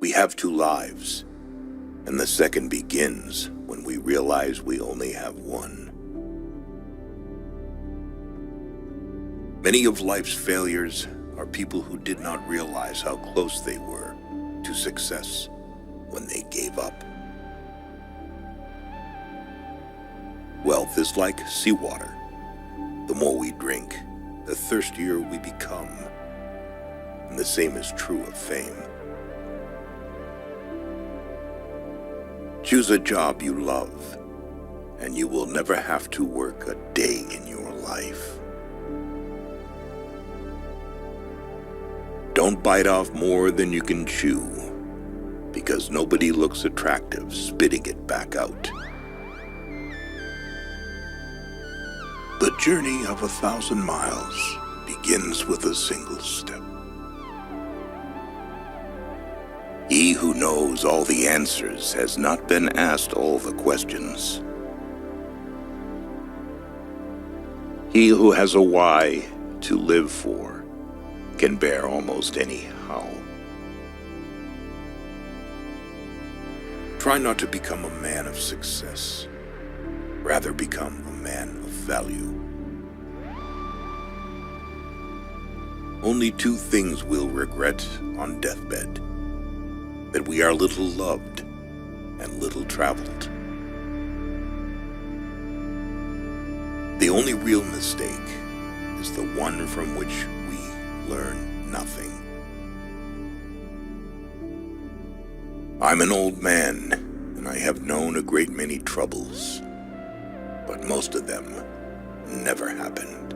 We have two lives, and the second begins when we realize we only have one. Many of life's failures are people who did not realize how close they were to success when they gave up. Wealth is like seawater. The more we drink, the thirstier we become. And the same is true of fame. Choose a job you love, and you will never have to work a day in your life. Don't bite off more than you can chew, because nobody looks attractive spitting it back out. The journey of 1,000 miles begins with a single step. He who knows all the answers has not been asked all the questions. He who has a why to live for can bear almost any how. Try not to become a man of success. Rather become a man of value. Only two things we'll regret on deathbed: that we are little loved and little traveled. The only real mistake is the one from which we learn nothing. I'm an old man, and I have known a great many troubles, but most of them never happened.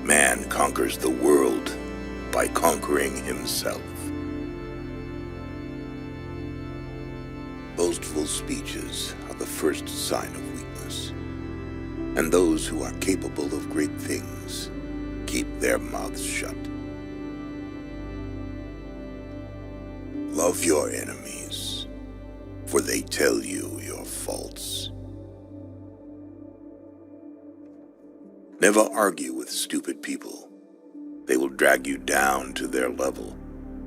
Man conquers the world by conquering himself. Boastful speeches are the first sign of weakness, and those who are capable of great things keep their mouths shut. Love your enemies, for they tell you your faults. Never argue with stupid people. They will drag you down to their level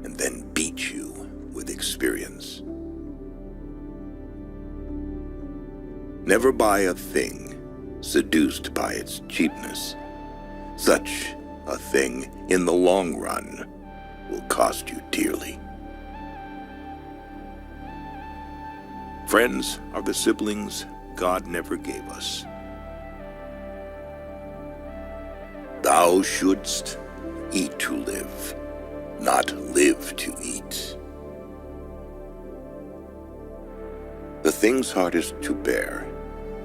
and then beat you with experience. Never buy a thing seduced by its cheapness. Such a thing, in the long run, will cost you dearly. Friends are the siblings God never gave us. Thou shouldst eat to live, not live to eat. The things hardest to bear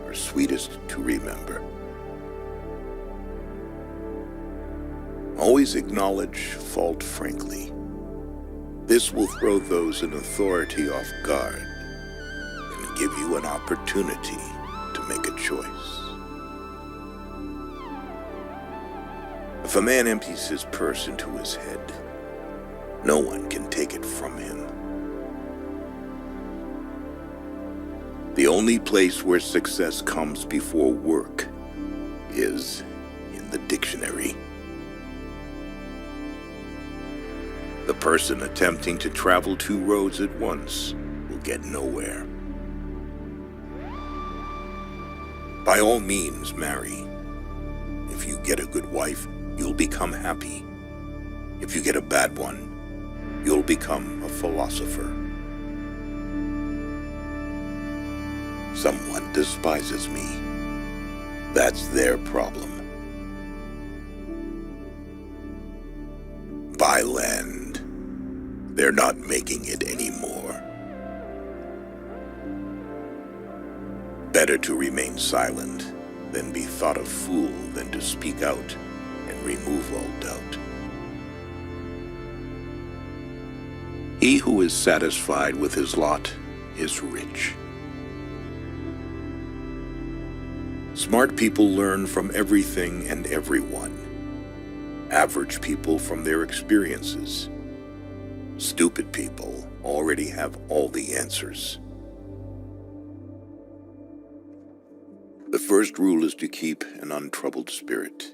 are sweetest to remember. Always acknowledge fault frankly. This will throw those in authority off guard and give you an opportunity to make a choice. If a man empties his purse into his head, no one can take it from him. The only place where success comes before work is in the dictionary. The person attempting to travel two roads at once will get nowhere. By all means, marry. If you get a good wife, you'll become happy. If you get a bad one, you'll become a philosopher. Someone despises me. That's their problem. Buy land. They're not making it anymore. Better to remain silent than be thought a fool than to speak out and remove all doubt. He who is satisfied with his lot is rich. Smart people learn from everything and everyone. Average people from their experiences. Stupid people already have all the answers. The first rule is to keep an untroubled spirit.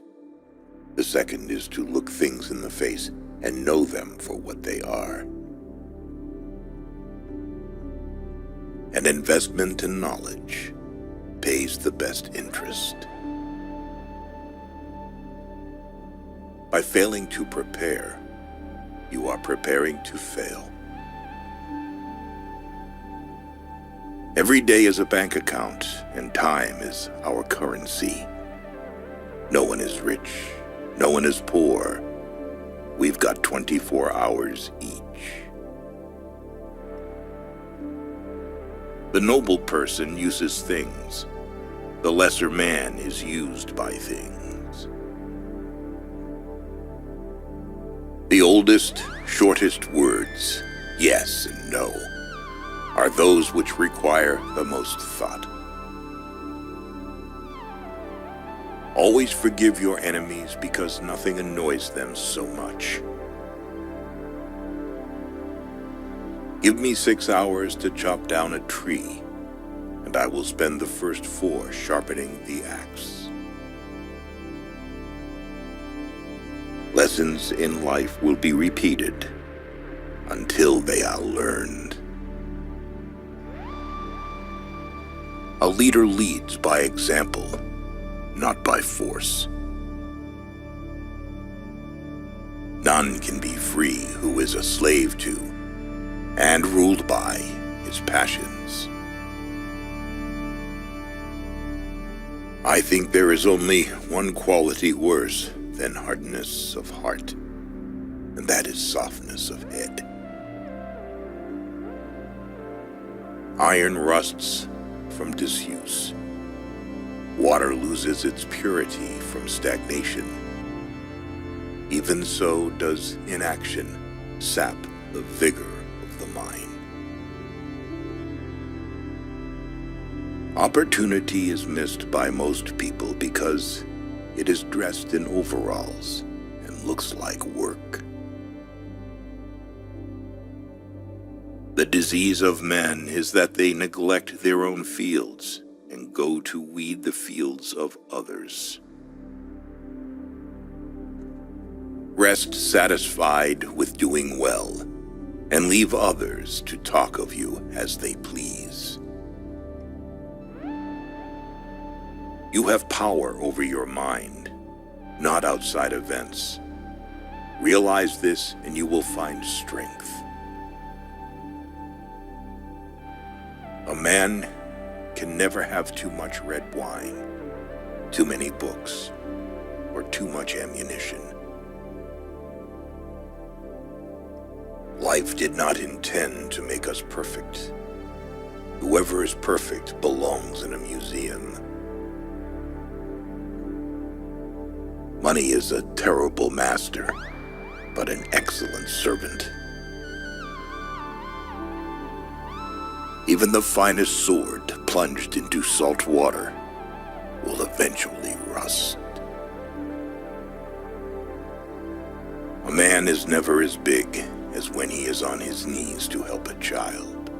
The second is to look things in the face and know them for what they are. An investment in knowledge pays the best interest. By failing to prepare, you are preparing to fail. Every day is a bank account, and time is our currency. No one is rich, no one is poor. We've got 24 hours each. The noble person uses things. The lesser man is used by things. The oldest, shortest words, yes and no, are those which require the most thought. Always forgive your enemies because nothing annoys them so much. Give me 6 hours to chop down a tree, and I will spend the first 4 sharpening the axe. Lessons in life will be repeated until they are learned. A leader leads by example, not by force. None can be free who is a slave to and ruled by his passions. I think there is only one quality worse than hardness of heart, and that is softness of head. Iron rusts from disuse. Water loses its purity from stagnation. Even so does inaction sap the vigor of the mind. Opportunity is missed by most people because it is dressed in overalls and looks like work. The disease of men is that they neglect their own fields and go to weed the fields of others. Rest satisfied with doing well, and leave others to talk of you as they please. You have power over your mind, not outside events. Realize this and you will find strength. A man can never have too much red wine, too many books, or too much ammunition. Life did not intend to make us perfect. Whoever is perfect belongs in a museum. Money is a terrible master, but an excellent servant. Even the finest sword plunged into salt water will eventually rust. A man is never as big as when he is on his knees to help a child.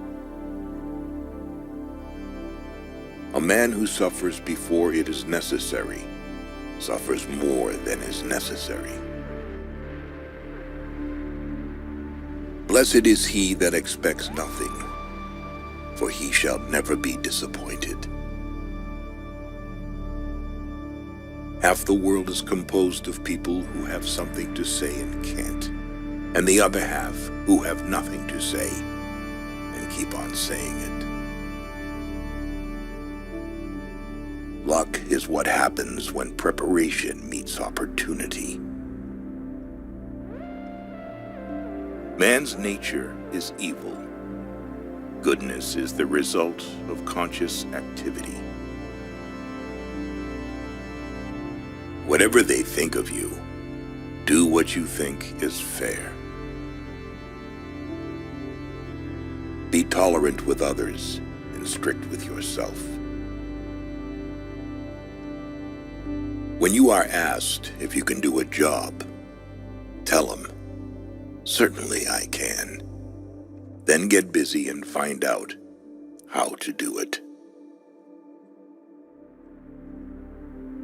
A man who suffers before it is necessary suffers more than is necessary. Blessed is he that expects nothing, for he shall never be disappointed. Half the world is composed of people who have something to say and can't, and the other half who have nothing to say and keep on saying it. Luck is what happens when preparation meets opportunity. Man's nature is evil. Goodness is the result of conscious activity. Whatever they think of you, do what you think is fair. Be tolerant with others and strict with yourself. When you are asked if you can do a job, tell them, "Certainly I can." Then get busy and find out how to do it.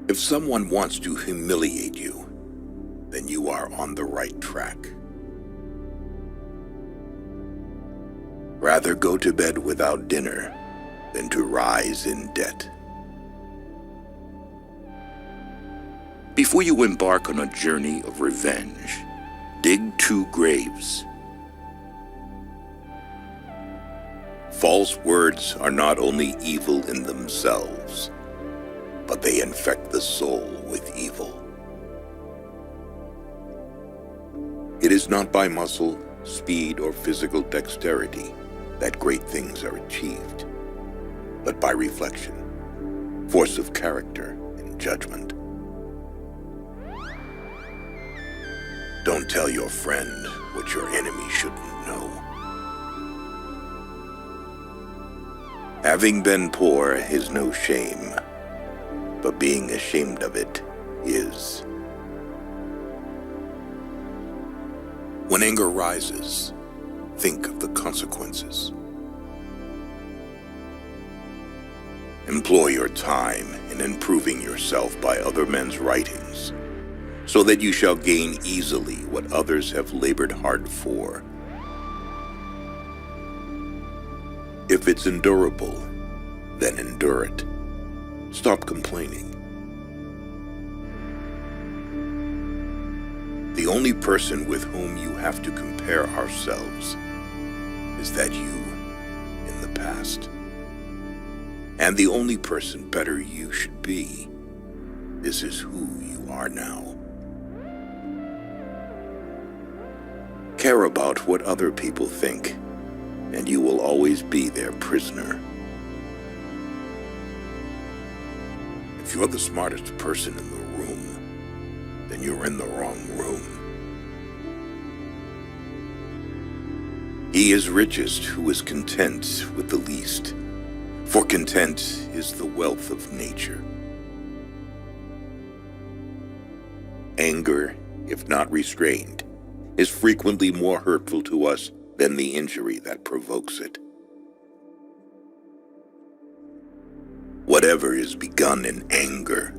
If someone wants to humiliate you, then you are on the right track. rather go to bed without dinner than to rise in debt. Before you embark on a journey of revenge, dig 2 graves. False words are not only evil in themselves, but they infect the soul with evil. It is not by muscle, speed, or physical dexterity that great things are achieved, but by reflection, force of character, and judgment. Don't tell your friend what your enemy shouldn't know. Having been poor is no shame, but being ashamed of it is. When anger rises, think of the consequences. Employ your time in improving yourself by other men's writings, so that you shall gain easily what others have labored hard for. If it's endurable, then endure it. Stop complaining. The only person with whom you have to compare ourselves is that you in the past. And the only person better you should be, this is who you are now. Care about what other people think, and you will always be their prisoner. If you're the smartest person in the room, then you're in the wrong room. He is richest who is content with the least, for content is the wealth of nature. Anger, if not restrained, is frequently more hurtful to us than the injury that provokes it. Whatever is begun in anger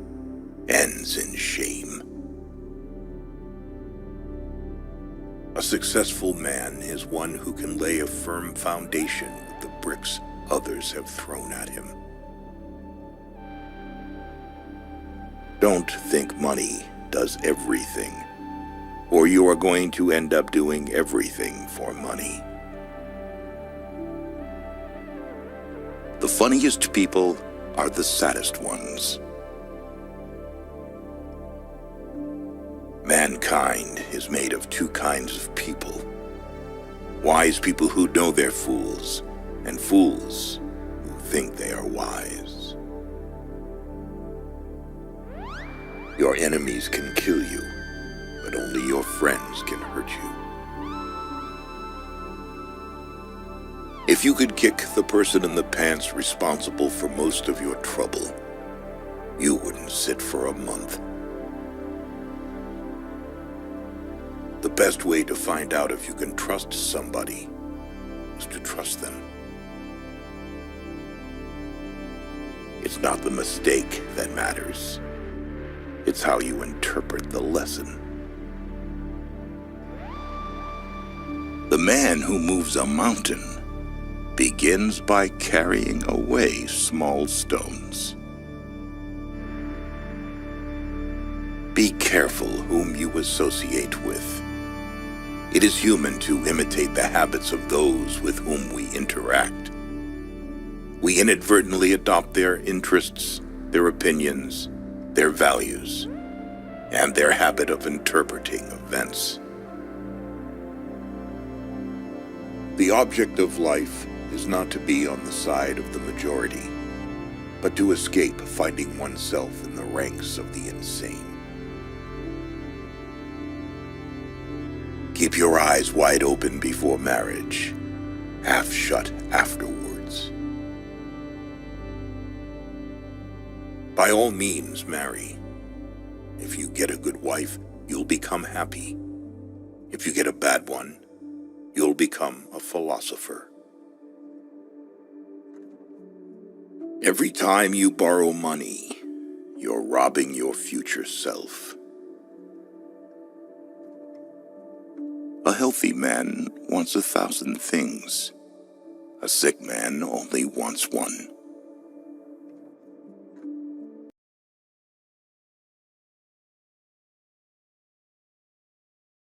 ends in shame. A successful man is one who can lay a firm foundation with the bricks others have thrown at him. Don't think money does everything, or you are going to end up doing everything for money. The funniest people are the saddest ones. Mankind is made of 2 kinds of people: wise people who know they're fools, and fools who think they are wise. Your enemies can kill you, but only your friends can hurt you. If you could kick the person in the pants responsible for most of your trouble, you wouldn't sit for a month. The best way to find out if you can trust somebody is to trust them. It's not the mistake that matters. It's how you interpret the lesson. The man who moves a mountain begins by carrying away small stones. Be careful whom you associate with. It is human to imitate the habits of those with whom we interact. We inadvertently adopt their interests, their opinions, their values, and their habit of interpreting events. The object of life is not to be on the side of the majority, but to escape finding oneself in the ranks of the insane. Keep your eyes wide open before marriage, half shut afterwards. By all means, marry. If you get a good wife, you'll become happy. If you get a bad one, you'll become a philosopher. Every time you borrow money, you're robbing your future self. A healthy man wants 1,000 things. A sick man only wants one.